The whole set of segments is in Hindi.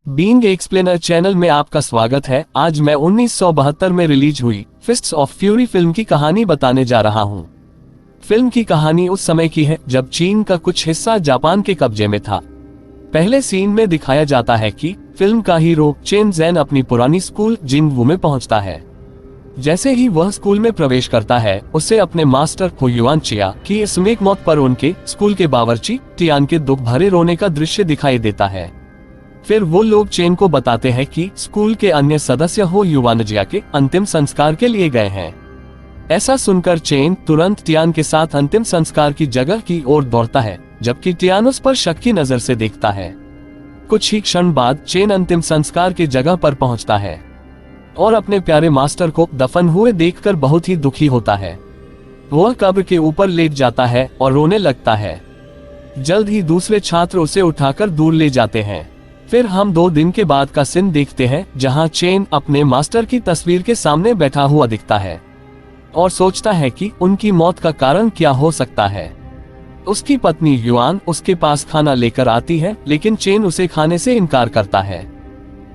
बीइंग एक्सप्लेनर चैनल में आपका स्वागत है। आज मैं 1972 में रिलीज हुई फिस्ट्स ऑफ फ्यूरी फिल्म की कहानी बताने जा रहा हूँ। फिल्म की कहानी उस समय की है जब चीन का कुछ हिस्सा जापान के कब्जे में था। पहले सीन में दिखाया जाता है कि फिल्म का हीरो चेन ज़ेन अपनी पुरानी स्कूल जिंगवू में पहुंचता है। जैसे ही वह स्कूल में प्रवेश करता है, उसे अपने मास्टर हुयुआन चिया की इसमें मौत पर उनके स्कूल के बावर्ची टियान के दुख भरे रोने का दृश्य दिखाई देता है। फिर वो लोग चेन को बताते हैं कि स्कूल के अन्य सदस्य हुयुआनजिया के अंतिम संस्कार के लिए गए हैं। ऐसा सुनकर चेन तुरंत टियान के साथ अंतिम संस्कार की जगह की ओर दौड़ता है, जबकि टियान उस पर शक की नजर से देखता है। कुछ ही क्षण बाद चेन अंतिम संस्कार की जगह पर पहुंचता है और अपने प्यारे मास्टर को दफन हुए देखकर बहुत ही दुखी होता है। वह कब्र के ऊपर लेट जाता है और रोने लगता है। जल्द ही दूसरे छात्र उसे उठाकर दूर ले जाते हैं। फिर हम 2 दिन के बाद का सीन देखते हैं, जहां चेन अपने मास्टर की तस्वीर के सामने बैठा हुआ दिखता है और सोचता है कि उनकी मौत का कारण क्या हो सकता है। उसकी पत्नी युआन उसके पास खाना लेकर आती है, लेकिन चेन उसे खाने से इनकार करता है।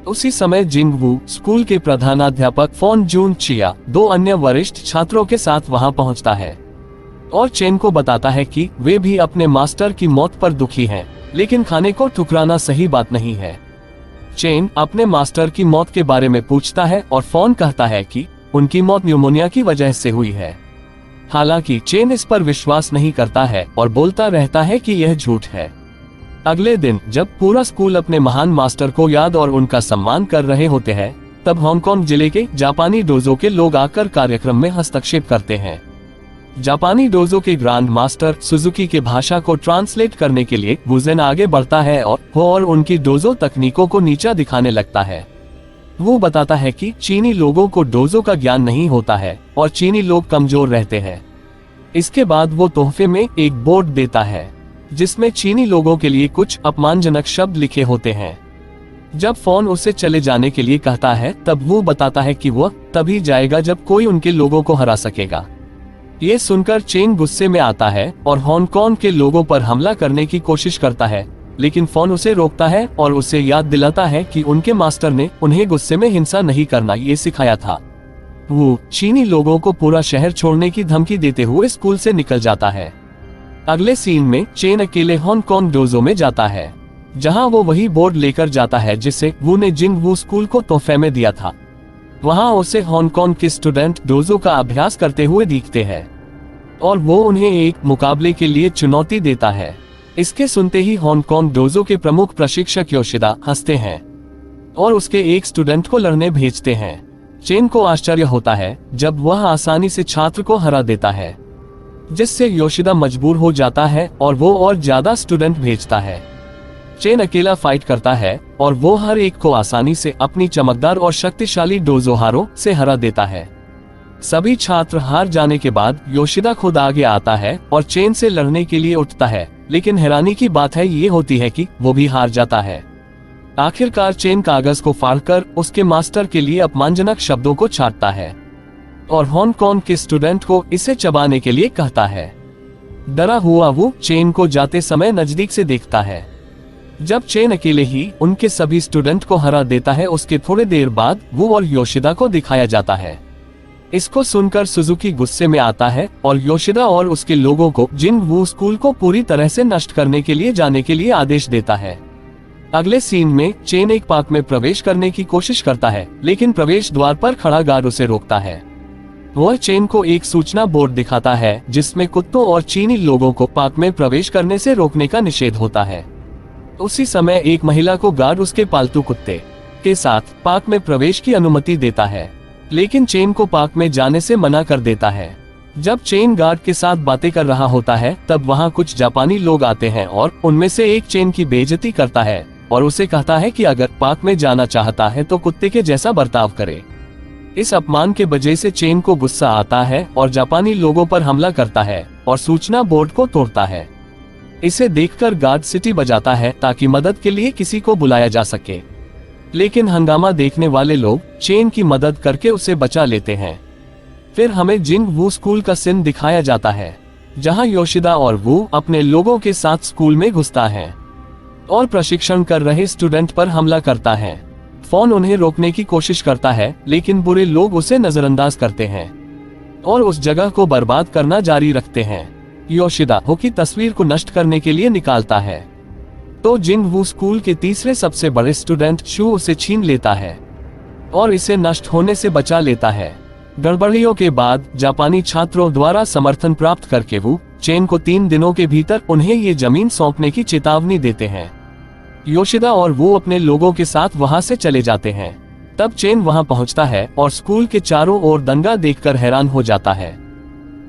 उसी समय जिंगवू स्कूल के प्रधानाध्यापक फॉन जून चिया 2 अन्य वरिष्ठ छात्रों के साथ वहां पहुंचता है और चेन को बताता है कि वे भी अपने मास्टर की मौत पर दुखी हैं, लेकिन खाने को ठुकराना सही बात नहीं है। चेन अपने मास्टर की मौत के बारे में पूछता है और फॉन कहता है कि उनकी मौत न्यूमोनिया की वजह से हुई है। हालांकि चेन इस पर विश्वास नहीं करता है और बोलता रहता है कि यह झूठ है। अगले दिन जब पूरा स्कूल अपने महान मास्टर को याद और उनका सम्मान कर रहे होते हैं, तब हांगकांग जिले के जापानी डोजो के लोग आकर कार्यक्रम में हस्तक्षेप करते हैं। जापानी डोजो के ग्रांड मास्टर सुजुकी के भाषा को ट्रांसलेट करने के लिए वुजेन आगे बढ़ता है और उनकी डोजो तकनीकों को नीचा दिखाने लगता है। वो बताता है कि चीनी लोगों को डोजो का ज्ञान नहीं होता है और चीनी लोग कमजोर रहते हैं। इसके बाद वो तोहफे में एक बोर्ड देता है जिसमें चीनी लोगों के लिए कुछ अपमानजनक शब्द लिखे होते हैं। जब फॉन उसे चले जाने के लिए कहता है, तब वो बताता है कि वह तभी जाएगा जब कोई उनके लोगों को हरा सकेगा। ये सुनकर चेन गुस्से में आता है और हांगकांग के लोगों पर हमला करने की कोशिश करता है, लेकिन फॉन उसे रोकता है और उसे याद दिलाता है कि उनके मास्टर ने उन्हें गुस्से में हिंसा नहीं करना ये सिखाया था। वो चीनी लोगों को पूरा शहर छोड़ने की धमकी देते हुए स्कूल से निकल जाता है। अगले सीन में चेन अकेले हांगकांग डोजो में जाता है, जहां वो वही बोर्ड लेकर जाता है जिसे वू ने जिंगवू स्कूल को तोहफे में दिया था। वहां उसे हांगकांग के स्टूडेंट डोजो का अभ्यास करते हुए दिखते हैं और वो उन्हें एक मुकाबले के लिए चुनौती देता है। इसके सुनते ही हांगकांग डोजो के प्रमुख प्रशिक्षक योशिदा हंसते हैं और उसके एक स्टूडेंट को लड़ने भेजते हैं। चेन को आश्चर्य होता है जब वह आसानी से छात्र को हरा देता है, जिससे योशिदा मजबूर हो जाता है और वो और ज्यादा स्टूडेंट भेजता है। चेन अकेला फाइट करता है और वो हर एक को आसानी से अपनी चमकदार और शक्तिशाली डोजोहारों से हरा देता है। सभी छात्र हार जाने के बाद योशिदा खुद आगे आता है और चेन से लड़ने के लिए उठता है, लेकिन हैरानी की बात है ये होती है कि वो भी हार जाता है। आखिरकार चेन कागज को फाड़कर उसके मास्टर के लिए अपमानजनक शब्दों को छांटता है और हांगकांग के स्टूडेंट को इसे चबाने के लिए कहता है। डरा हुआ वो चेन को जाते समय नजदीक से देखता है। जब चेन अकेले ही उनके सभी स्टूडेंट को हरा देता है, उसके थोड़ी देर बाद वो और योशिदा को दिखाया जाता है। इसको सुनकर सुजुकी गुस्से में आता है और योशिदा और उसके लोगों को जिंगवू स्कूल को पूरी तरह से नष्ट करने के लिए जाने के लिए आदेश देता है। अगले सीन में चेन एक पार्क में प्रवेश करने की कोशिश करता है, लेकिन प्रवेश द्वार पर खड़ा गार्ड उसे रोकता है। वह चेन को एक सूचना बोर्ड दिखाता है जिसमें कुत्तों और चीनी लोगों को पार्क में प्रवेश करने से रोकने का निषेध होता है। उसी समय एक महिला को गार्ड उसके पालतू कुत्ते के साथ पार्क में प्रवेश की अनुमति देता है, लेकिन चेन को पार्क में जाने से मना कर देता है। जब चेन गार्ड के साथ बातें कर रहा होता है, तब वहां कुछ जापानी लोग आते हैं और उनमें से एक चेन की बेइज्जती करता है और उसे कहता है कि अगर पार्क में जाना चाहता है तो कुत्ते के जैसा बर्ताव करे। इस अपमान के वजह से चेन को गुस्सा आता है और जापानी लोगों पर हमला करता है और सूचना बोर्ड को तोड़ता है। इसे देखकर गार्ड सीटी बजाता है ताकि मदद के लिए किसी को बुलाया जा सके, लेकिन हंगामा देखने वाले लोग चेन की मदद करके उसे बचा लेते हैं। फिर हमें जिंगवू स्कूल का सीन दिखाया जाता है, जहां योशिदा और वू अपने लोगों के साथ स्कूल में घुसता है। और प्रशिक्षण कर रहे स्टूडेंट पर हमला करता है। फोन उन्हें रोकने की कोशिश करता है, लेकिन बुरे लोग उसे नजरअंदाज करते हैं और उस जगह को बर्बाद करना जारी रखते हैं। योशिदा हो की तस्वीर को नष्ट करने के लिए निकालता है, तो जिंगवू स्कूल के तीसरे सबसे बड़े स्टूडेंट शू उसे छीन लेता है और इसे नष्ट होने से बचा लेता है। गड़बड़ियों के बाद जापानी छात्रों द्वारा समर्थन प्राप्त करके वो चेन को 3 दिनों के भीतर उन्हें ये जमीन सौंपने की चेतावनी देते हैं। योशिदा और वो अपने लोगों के साथ वहां से चले जाते हैं। तब चेन वहां पहुंचता है और स्कूल के चारों ओर दंगा देखकर हैरान हो जाता है।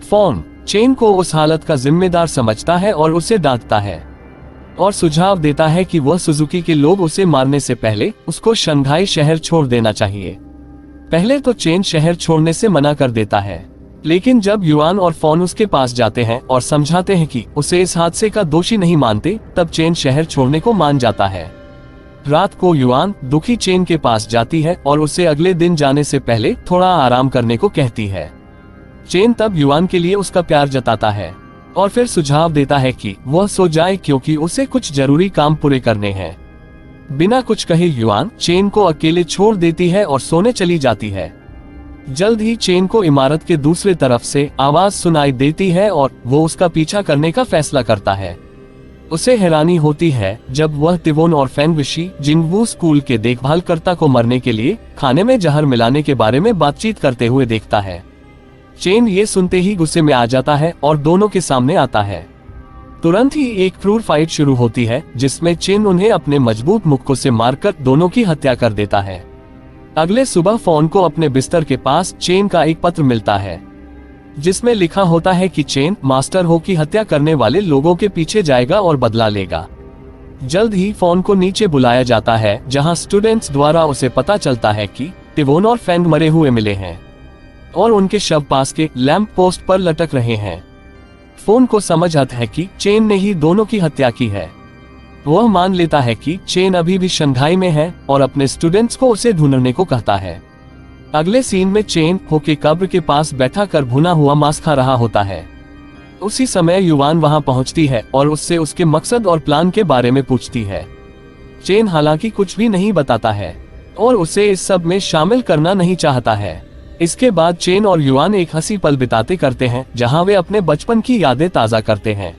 फोन चेन को उस हालत का जिम्मेदार समझता है और उसे डांटता है और सुझाव देता है कि वह सुजुकी के लोग उसे मारने से पहले उसको शंघाई शहर छोड़ देना चाहिए। पहले तो चेन शहर छोड़ने से मना कर देता है, लेकिन जब युआन और फोन उसके पास जाते हैं और समझाते हैं कि उसे इस हादसे का दोषी नहीं मानते, तब चेन शहर छोड़ने को मान जाता है। रात को युआन दुखी चेन के पास जाती है और उसे अगले दिन जाने से पहले थोड़ा आराम करने को कहती है। चेन तब युआन के लिए उसका प्यार जताता है और फिर सुझाव देता है कि वह सो जाए क्योंकि उसे कुछ जरूरी काम पूरे करने हैं। बिना कुछ कहे युआन चेन को अकेले छोड़ देती है और सोने चली जाती है। जल्द ही चेन को इमारत के दूसरे तरफ से आवाज सुनाई देती है और वो उसका पीछा करने का फैसला करता है। उसे हैरानी होती है जब वह तिवोन और फेंगविशी जिंगवू स्कूल के देखभालकर्ता को मरने के लिए खाने में जहर मिलाने के बारे में बातचीत करते हुए देखता है। चेन ये सुनते ही गुस्से में आ जाता है और दोनों के सामने आता है। तुरंत ही एक क्रूर फाइट शुरू होती है, जिसमें चेन उन्हें अपने मजबूत मुक्कों से मारकर दोनों की हत्या कर देता है। अगले सुबह फोन को अपने बिस्तर के पास चेन का एक पत्र मिलता है, जिसमें लिखा होता है कि चेन मास्टर हो की हत्या करने वाले लोगों के पीछे जाएगा और बदला लेगा। जल्द ही फोन को नीचे बुलाया जाता है, जहां स्टूडेंट्स द्वारा उसे पता चलता है कि तिवोन और फेंग मरे हुए मिले हैं और उनके शव पास के लैंप पोस्ट पर लटक रहे हैं। फोन को समझ आता है कि चेन ने ही दोनों की हत्या की है। वह मान लेता है कि चेन अभी भी शंघाई में है और अपने स्टूडेंट्स को उसे ढूंढने को कहता है। अगले सीन में चेन हो के कब्र के पास बैठा कर भुना हुआ मांस खा रहा होता है। उसी समय युआन वहां पहुंचती है और उससे उसके मकसद और प्लान के बारे में पूछती है। चेन हालांकि कुछ भी नहीं बताता है और उसे इस सब में शामिल करना नहीं चाहता है। इसके बाद चेन और युआन एक हंसी पल बिताते करते हैं, जहां वे अपने बचपन की यादें ताजा करते हैं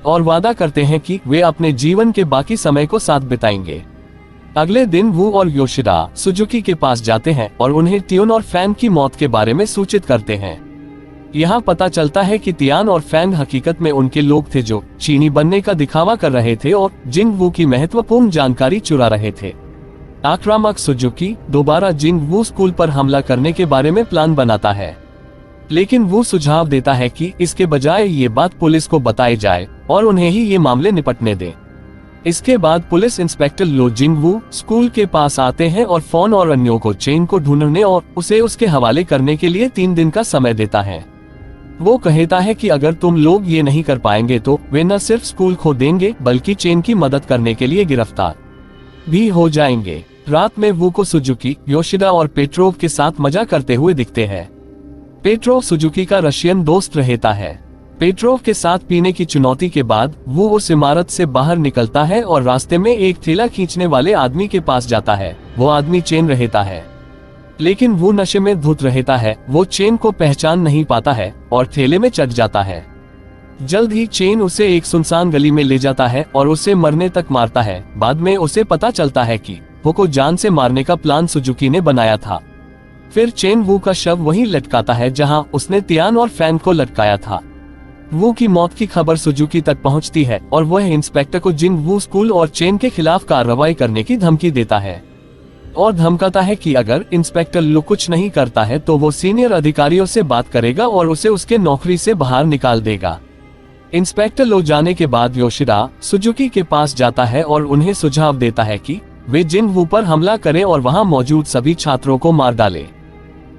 और वादा करते हैं कि वे अपने जीवन के बाकी समय को साथ बिताएंगे। अगले दिन वू और योशिदा सुजुकी के पास जाते हैं और उन्हें तियोन और फैंग की मौत के बारे में सूचित करते हैं। यहाँ पता चलता है कि तियान और फैंग हकीकत में उनके लोग थे जो चीनी बनने का दिखावा कर रहे थे और जिंगवू की महत्वपूर्ण जानकारी चुरा रहे थे। आक्रामक सुजुकी दोबारा जिंगवू स्कूल पर हमला करने के बारे में प्लान बनाता है, लेकिन वो सुझाव देता है कि इसके बजाय ये बात पुलिस को बताई जाए और उन्हें ही ये मामले निपटने दें। इसके बाद पुलिस इंस्पेक्टर लो जिंगवू स्कूल के पास आते हैं और फोन और अन्यों को चेन को ढूंढने और उसे उसके हवाले करने के लिए 3 दिन का समय देता है। वो कहता है कि अगर तुम लोग ये नहीं कर पाएंगे तो वे न सिर्फ स्कूल खो देंगे बल्कि चेन की मदद करने के लिए गिरफ्तार भी हो जाएंगे। रात में वू को सुजुकी, योशिदा और पेट्रोव के साथ मजा करते हुए दिखते हैं। पेट्रोव सुजुकी का रशियन दोस्त रहता है। पेट्रोव के साथ पीने की चुनौती के बाद वो उस इमारत से बाहर निकलता है और रास्ते में एक थैला खींचने वाले आदमी के पास जाता है। वो आदमी चेन रहता है, लेकिन वो नशे में धुत रहता है। वो चेन को पहचान नहीं पाता है और थैले में चढ़ जाता है। जल्द ही चेन उसे एक सुनसान गली में ले जाता है और उसे मरने तक मारता है। बाद में उसे पता चलता है कि वो को जान से मारने का प्लान सुजुकी ने बनाया था। फिर चेन वू का शव वहीं लटकाता है जहां उसने तियान और फैन को लटकाया था। वू की मौत की खबर सुजुकी तक पहुंचती है और वह इंस्पेक्टर को जिंगवू स्कूल और चेन के खिलाफ कार्रवाई करने की धमकी देता है और धमकाता है कि अगर इंस्पेक्टर लो कुछ नहीं करता है तो वो सीनियर अधिकारियों से बात करेगा और उसे उसके नौकरी से बाहर निकाल देगा। इंस्पेक्टर लो जाने के बाद योशिदा सुजुकी के पास जाता है और उन्हें सुझाव देता है कि वे जिंगवू पर हमला करें और वहां मौजूद सभी छात्रों को मार डालें।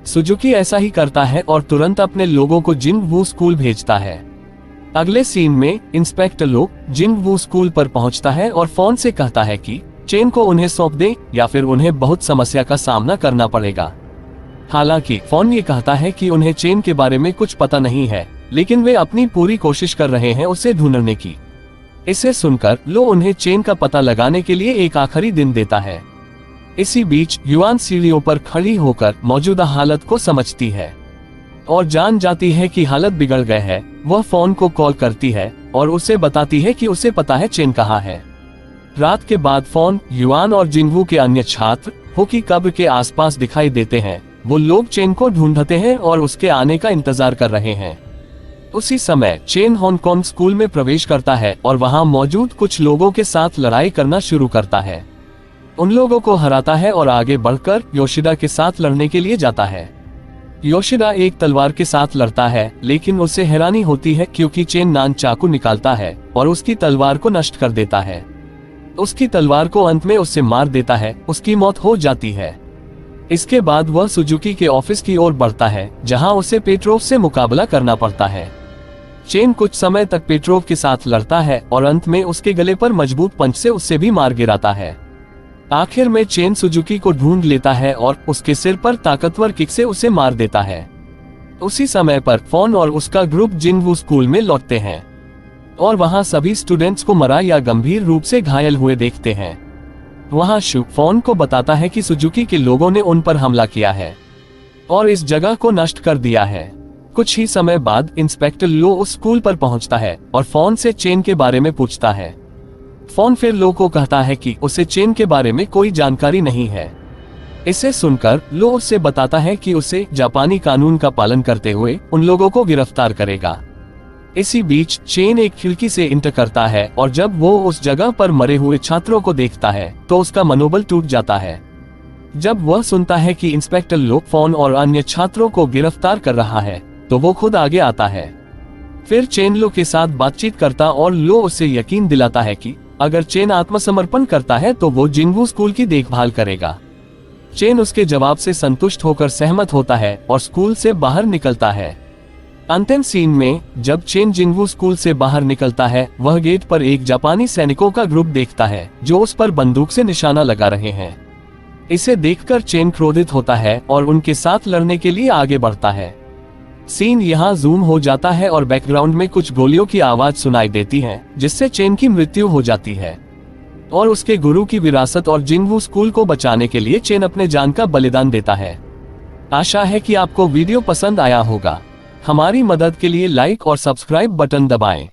सुजुकी ऐसा ही करता है और तुरंत अपने लोगों को जिंगवू स्कूल भेजता है। अगले सीन में इंस्पेक्टर लो जिंगवू स्कूल पर पहुंचता है और फोन से कहता है कि चेन को उन्हें सौंप दे या फिर उन्हें बहुत समस्या का सामना करना पड़ेगा। हालांकि फोन ये कहता है कि उन्हें चेन के बारे में कुछ पता नहीं है, लेकिन वे अपनी पूरी कोशिश कर रहे हैं उसे ढूंढने की। इसे सुनकर लो उन्हें चेन का पता लगाने के लिए एक आखिरी दिन देता है। इसी बीच युआन सीढ़ियों पर खड़ी होकर मौजूदा हालत को समझती है और जान जाती है कि हालत बिगड़ गए है। वह फोन को कॉल करती है और उसे बताती है कि उसे पता है चेन कहाँ है। रात के बाद फोन युआन और जिंगवू के अन्य छात्र हो की कब्र के आसपास दिखाई देते हैं। वो लोग चेन को ढूंढते हैं और उसके आने का इंतजार कर रहे हैं। उसी समय चेन हांगकांग स्कूल में प्रवेश करता है और वहां मौजूद कुछ लोगों के साथ लड़ाई करना शुरू करता है। उन लोगों को हराता है और आगे बढ़कर योशिदा के साथ लड़ने के लिए जाता है। योशिदा एक तलवार के साथ लड़ता है, लेकिन उसे हैरानी होती है क्योंकि चेन नान चाकू निकालता है और उसकी तलवार को नष्ट कर देता है। उसकी तलवार को अंत में उससे मार देता है। उसकी मौत हो जाती है। इसके बाद वह सुजुकी के ऑफिस की ओर बढ़ता है, जहां उसे पेट्रोव से मुकाबला करना पड़ता है। चेन कुछ समय तक पेट्रोव के साथ लड़ता है और अंत में उसके गले पर मजबूत पंच से उससे भी मार गिराता है। आखिर में चेन सुजुकी को ढूंढ लेता है और उसके सिर पर ताकतवर किक से उसे मार देता है। उसी समय पर फोन और उसका ग्रुप जिंगवू स्कूल में लौटते हैं और वहां सभी स्टूडेंट्स को मरा या गंभीर रूप से घायल हुए देखते हैं। वहां शु फोन को बताता है कि सुजुकी के लोगों ने उन पर हमला किया है और इस जगह को नष्ट कर दिया है। कुछ ही समय बाद इंस्पेक्टर लो उस स्कूल पर पहुंचता है और फोन से चेन के बारे में पूछता है। फोन फिर लो को कहता है कि उसे चेन के बारे में कोई जानकारी नहीं है। इसे सुनकर लो उससे बताता है कि उसे जापानी कानून का पालन करते हुए उन लोगों को गिरफ्तार करेगा। इसी बीच चेन एक खिड़की से इंटर करता है और जब वो उस जगह पर मरे हुए छात्रों को देखता है तो उसका मनोबल टूट जाता है। जब वह सुनता है कि इंस्पेक्टर लो फोन और अन्य छात्रों को गिरफ्तार कर रहा है तो वो खुद आगे आता है। फिर चेन लो के साथ बातचीत करता और लो उसे यकीन दिलाता है कि अगर चेन आत्मसमर्पण करता है तो वो जिंगवू स्कूल की देखभाल करेगा। चेन उसके जवाब से संतुष्ट होकर सहमत होता है और स्कूल से बाहर निकलता है। अंतिम सीन में जब चेन जिंगवू स्कूल से बाहर निकलता है, वह गेट पर एक जापानी सैनिकों का ग्रुप देखता है जो उस पर बंदूक से निशाना लगा रहे हैं। इसे देखकर चेन क्रोधित होता है और उनके साथ लड़ने के लिए आगे बढ़ता है। सीन यहाँ जूम हो जाता है और बैकग्राउंड में कुछ गोलियों की आवाज सुनाई देती है, जिससे चेन की मृत्यु हो जाती है और उसके गुरु की विरासत और जिंगवू स्कूल को बचाने के लिए चेन अपने जान का बलिदान देता है। आशा है कि आपको वीडियो पसंद आया होगा। हमारी मदद के लिए लाइक और सब्सक्राइब बटन दबाएं।